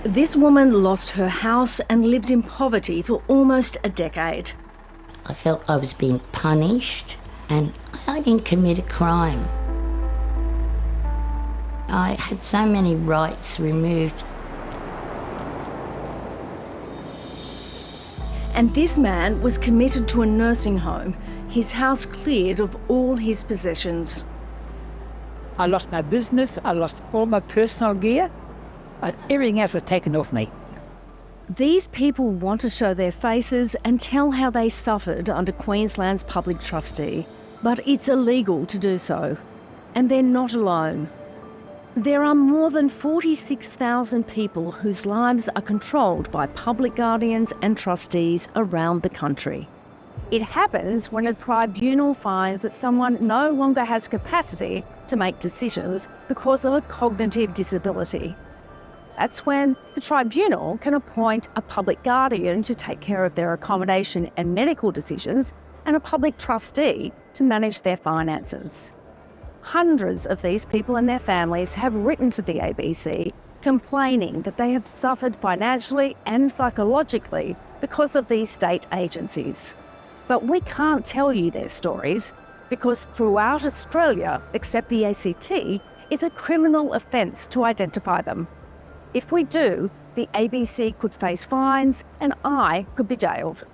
This woman lost her house and lived in poverty for almost a decade. I felt I was being punished and I didn't commit a crime. I had so many rights removed. And this man was committed to a nursing home, his house cleared of all his possessions. I lost my business, I lost all my personal gear, and everything else was taken off me. These people want to show their faces and tell how they suffered under Queensland's Public Trustee, but it's illegal to do so. And they're not alone. There are more than 46,000 people whose lives are controlled by public guardians and trustees around the country. It happens when a tribunal finds that someone no longer has capacity to make decisions because of a cognitive disability. That's when the tribunal can appoint a public guardian to take care of their accommodation and medical decisions, and a public trustee to manage their finances. Hundreds of these people and their families have written to the ABC complaining that they have suffered financially and psychologically because of these state agencies. But we can't tell you their stories because throughout Australia, except the ACT, it's a criminal offence to identify them. If we do, the ABC could face fines and I could be jailed.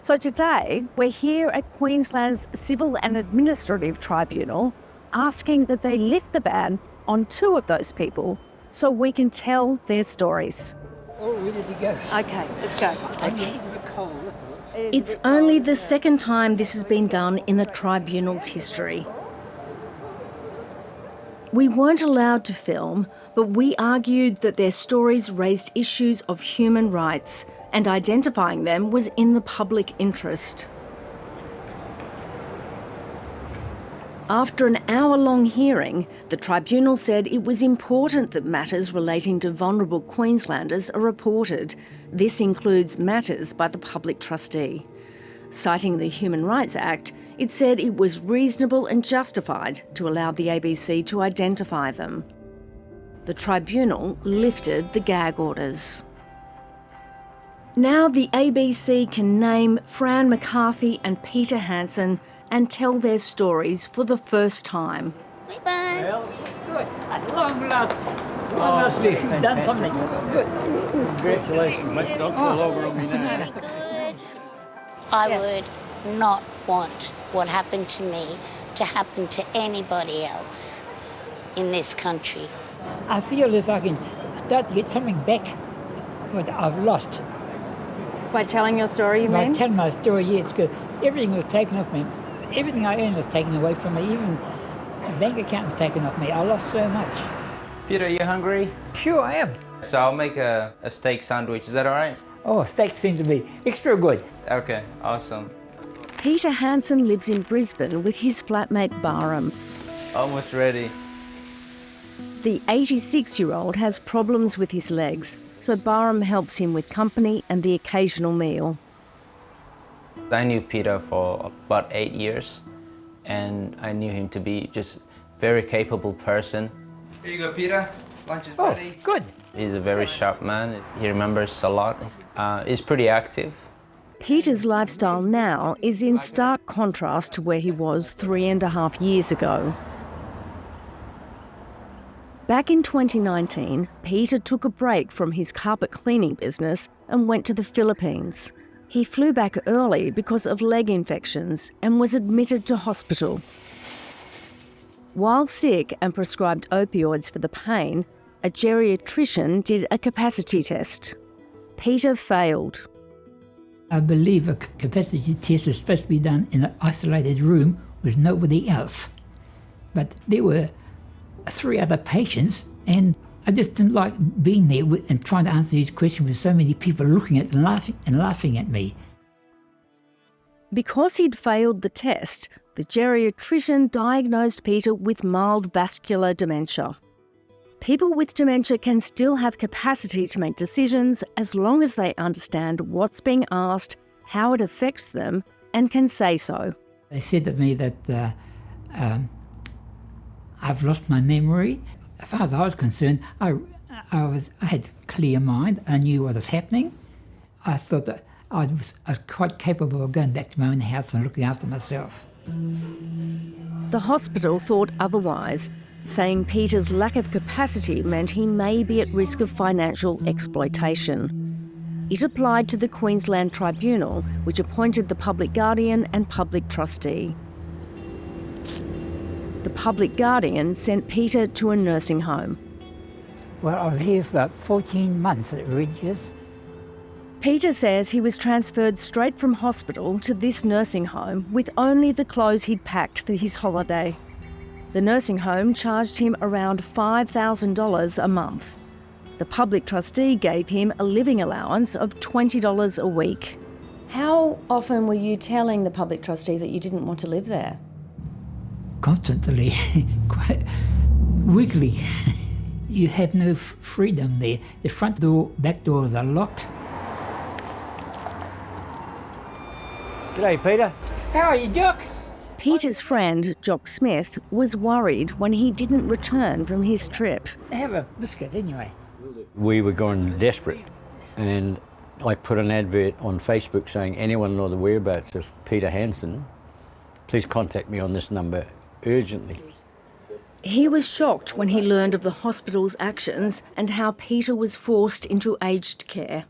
So today, we're here at Queensland's Civil and Administrative Tribunal asking that they lift the ban on 2 of those people so we can tell their stories. All ready to go. Okay, let's go. Okay. It's only the second time this has been done in the tribunal's history. We weren't allowed to film, but we argued that their stories raised issues of human rights, and identifying them was in the public interest. After an hour-long hearing, the tribunal said it was important that matters relating to vulnerable Queenslanders are reported. This includes matters by the public trustee. Citing the Human Rights Act, it said it was reasonable and justified to allow the ABC to identify them. The tribunal lifted the gag orders. Now the ABC can name Fran McCarthy and Peter Hansen and tell their stories for the first time. Bye-bye. Well, good. At long last, we've done something. Good. Congratulations. Mate. Don't fall over on me now. Very good. I would not want what happened to me to happen to anybody else in this country. I feel if I can start to get something back what I've lost. By telling your story, you By mean? telling my story, yes, good. Everything was taken off me. Everything I earned was taken away from me. Even the bank account was taken off me. I lost so much. Peter, you hungry? Sure I am. So I'll make a steak sandwich, is that all right? Oh, steak seems to be extra good. Okay, awesome. Peter Hansen lives in Brisbane with his flatmate Barham. Almost ready. The 86-year-old has problems with his legs, so Barham helps him with company and the occasional meal. I knew Peter for about 8 years, and I knew him to be just very capable person. Here you go, Peter. Lunch is ready. Oh, good. He's a very sharp man. He remembers a lot. He's pretty active. Peter's lifestyle now is in stark contrast to where he was 3.5 years ago. Back in 2019, Peter took a break from his carpet cleaning business and went to the Philippines. He flew back early because of leg infections and was admitted to hospital. While sick and prescribed opioids for the pain, a geriatrician did a capacity test. Peter failed. I believe a capacity test is supposed to be done in an isolated room with nobody else. But there were 3 other patients, and I just didn't like being there and trying to answer these questions with so many people looking at and laughing at me. Because he'd failed the test, the geriatrician diagnosed Peter with mild vascular dementia. People with dementia can still have capacity to make decisions as long as they understand what's being asked, how it affects them, and can say so. They said to me that I've lost my memory. As far as I was concerned, I I had a clear mind. I knew what was happening. I thought that I was quite capable of going back to my own house and looking after myself. The hospital thought otherwise, saying Peter's lack of capacity meant he may be at risk of financial exploitation. It applied to the Queensland Tribunal, which appointed the Public Guardian and Public Trustee. The Public Guardian sent Peter to a nursing home. Well, I was here for about 14 months at Regis. Peter says he was transferred straight from hospital to this nursing home with only the clothes he'd packed for his holiday. The nursing home charged him around $5,000 a month. The Public Trustee gave him a living allowance of $20 a week. How often were you telling the Public Trustee that you didn't want to live there? Constantly, quite weekly. You have no freedom there. The front door, back doors are locked. G'day, Peter. How are you, Jock? Peter's friend, Jock Smith, was worried when he didn't return from his trip. Have a biscuit anyway. We were going desperate, and I put an advert on Facebook saying, anyone know the whereabouts of Peter Hansen, please contact me on this number urgently. He was shocked when he learned of the hospital's actions and how Peter was forced into aged care.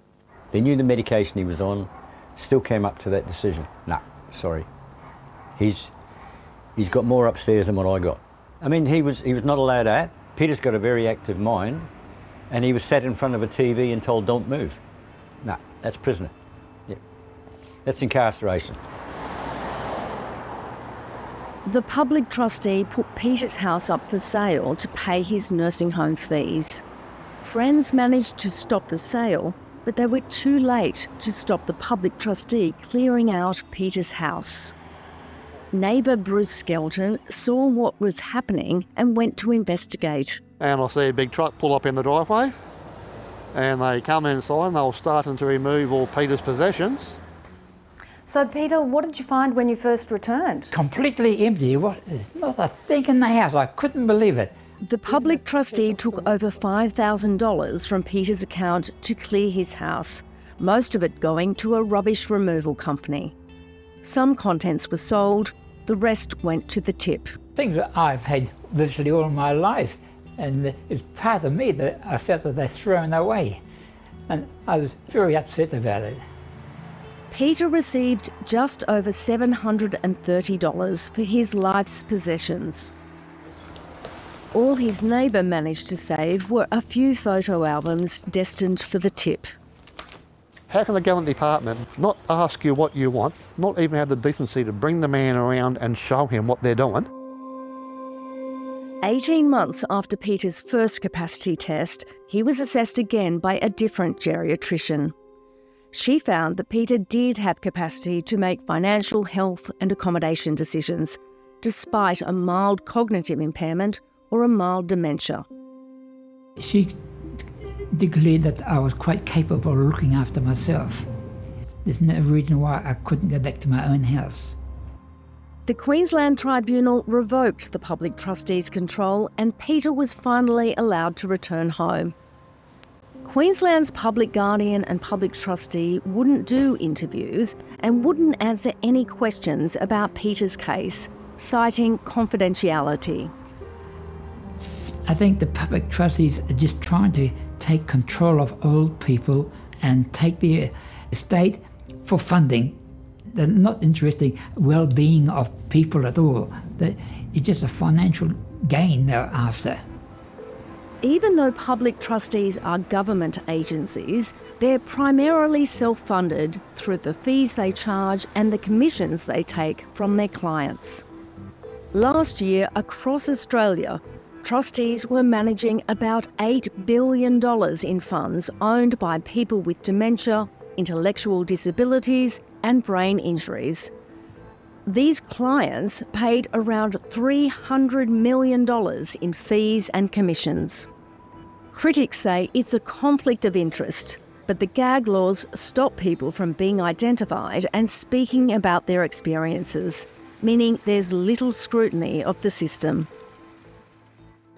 They knew the medication he was on, still came up to that decision. No, sorry. He's got more upstairs than what I got. I mean, he was not allowed out. Peter's got a very active mind, and he was sat in front of a TV and told, don't move. No, that's prisoner. Yeah. That's incarceration. The Public Trustee put Peter's house up for sale to pay his nursing home fees. Friends managed to stop the sale, but they were too late to stop the Public Trustee clearing out Peter's house. Neighbour Bruce Skelton saw what was happening and went to investigate. And I see a big truck pull up in the driveway, and they come inside and they were starting to remove all Peter's possessions. So, Peter, what did you find when you first returned? Completely empty. Not a thing in the house. I couldn't believe it. The Public Trustee took over $5,000 from Peter's account to clear his house, most of it going to a rubbish removal company. Some contents were sold, the rest went to the tip. Things that I've had virtually all my life, and it's part of me that I felt that they're thrown away, and I was very upset about it. Peter received just over $730 for his life's possessions. All his neighbour managed to save were a few photo albums destined for the tip. How can the gallant department not ask you what you want, not even have the decency to bring the man around and show him what they're doing? 18 months after Peter's first capacity test, he was assessed again by a different geriatrician. She found that Peter did have capacity to make financial, health and accommodation decisions, despite a mild cognitive impairment or a mild dementia. She declared that I was quite capable of looking after myself. There's no reason why I couldn't go back to my own house. The Queensland Tribunal revoked the Public Trustee's control and Peter was finally allowed to return home. Queensland's Public Guardian and Public Trustee wouldn't do interviews and wouldn't answer any questions about Peter's case, citing confidentiality. I think the Public Trustees are just trying to take control of old people and take their estate for funding. They're not interested in well-being of people at all. It's just a financial gain they're after. Even though public trustees are government agencies, they're primarily self-funded through the fees they charge and the commissions they take from their clients. Last year, across Australia, trustees were managing about $8 billion in funds owned by people with dementia, intellectual disabilities and brain injuries. These clients paid around $300 million in fees and commissions. Critics say it's a conflict of interest, but the gag laws stop people from being identified and speaking about their experiences, meaning there's little scrutiny of the system.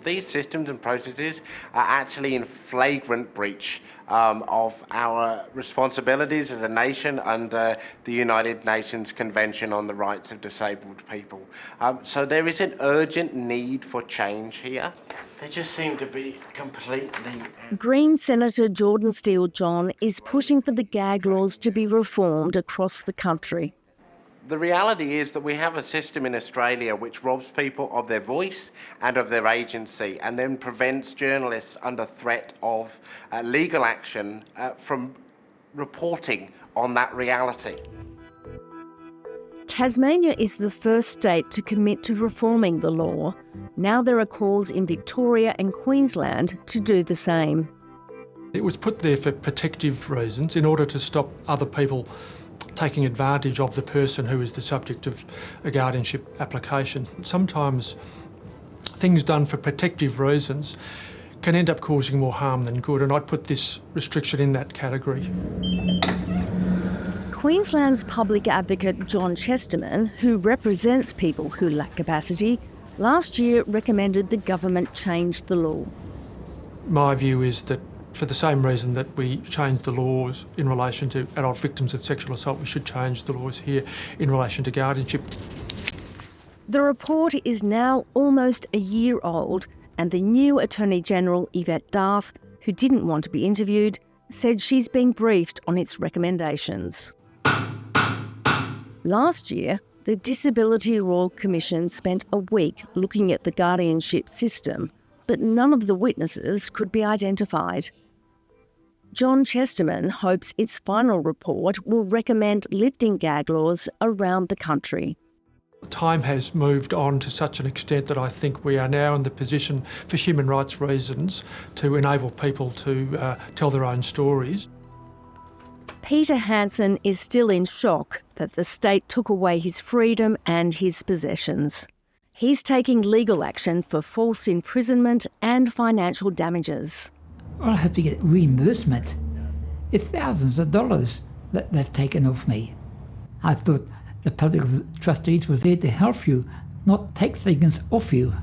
These systems and processes are actually in flagrant breach of our responsibilities as a nation under the United Nations Convention on the Rights of Disabled People. So there is an urgent need for change here. They just seem to be completely... Green Senator Jordan Steele-John is pushing for the gag laws to be reformed across the country. The reality is that we have a system in Australia which robs people of their voice and of their agency, and then prevents journalists under threat of legal action from reporting on that reality. Tasmania is the first state to commit to reforming the law. Now there are calls in Victoria and Queensland to do the same. It was put there for protective reasons, in order to stop other people taking advantage of the person who is the subject of a guardianship application. Sometimes things done for protective reasons can end up causing more harm than good, and I'd put this restriction in that category. Queensland's public advocate John Chesterman, who represents people who lack capacity, last year recommended the government change the law. My view is that for the same reason that we changed the laws in relation to adult victims of sexual assault, we should change the laws here in relation to guardianship. The report is now almost a year old, and the new Attorney-General Yvette D'Arth, who didn't want to be interviewed, said she's been briefed on its recommendations. Last year, the Disability Royal Commission spent a week looking at the guardianship system, but none of the witnesses could be identified. John Chesterman hopes its final report will recommend lifting gag laws around the country. Time has moved on to such an extent that I think we are now in the position, for human rights reasons, to enable people to tell their own stories. Peter Hansen is still in shock that the state took away his freedom and his possessions. He's taking legal action for false imprisonment and financial damages. I'll have to get reimbursement. It's thousands of dollars that they've taken off me. I thought the Public Trustees was there to help you, not take things off you.